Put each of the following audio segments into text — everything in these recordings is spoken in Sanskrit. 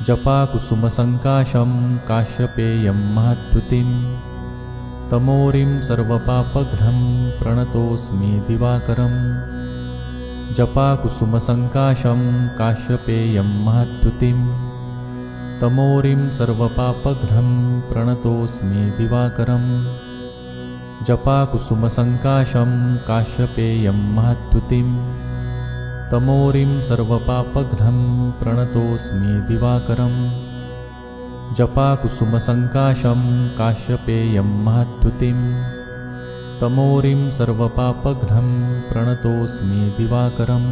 जपाकुसुमसङ्काशं काश्यपेयं महत्तुतिं तमोरिं सर्वपापघ्नं प्रणतोऽस्मि दिवाकरम् जपाकुसुमसङ्काशं काश्यपेयं महत्तुतिं तमोरिं सर्वपापघ्नं प्रणतोऽस्मि दिवाकरम् जपाकुसुमसङ्काशं काश्यपेयं महत्तुतिं तमोरिं सर्वपापघ्नं प्रणतोऽस्मि दिवाकरम् जपाकुसुमसङ्काशं काश्यपेयं महत्तुतिं तमोरिं सर्वपापघ्नं प्रणतोऽस्मि दिवाकरम्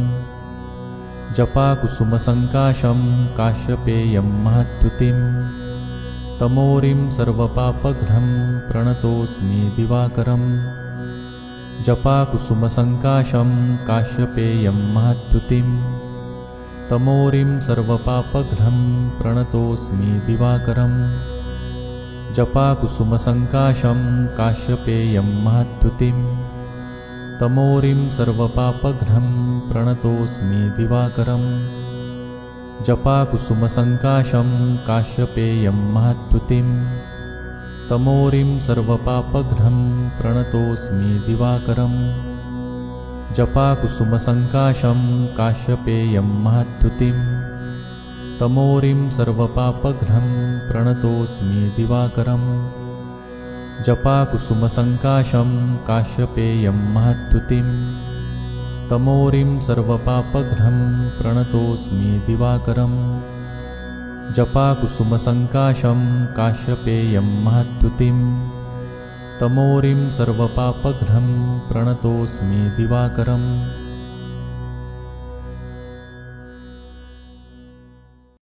जपाकुसुमसङ्काशं काश्यपेयं महत्तुतिं तमोरिं सर्वपापघ्नं प्रणतोऽस्मि दिवाकरम् जपाकुसुमसङ्काशं काश्यपेयं महत्तुतिं तमोरिं सर्वपापघ्नं प्रणतोऽस्मि दिवाकरम् जपाकुसुमसङ्काशं काश्यपेयं महत्तुतिं तमोरिं सर्वपापघ्नं प्रणतोऽस्मि दिवाकरम् जपाकुसुमसङ्काशं काश्यपेयं महत्तुतिं तमोरिं सर्वपापघ्नं प्रणतोऽस्मि दिवाकरम् जपाकुसुमसङ्काशं काश्यपेयं महत्तुतिं तमोरिं सर्वपापघ्नं प्रणतोऽस्मि दिवाकरम् जपाकुसुमसङ्काशं काश्यपेयं महत्तुतिं तमोरिं सर्वपापघ्नं प्रणतोऽस्मि दिवाकरम् जपाकुसुमसङ्काशं काश्यपेयं महत्तुतिं तमोरिं सर्वपापघ्नं प्रणतोऽस्मि दिवाकरम्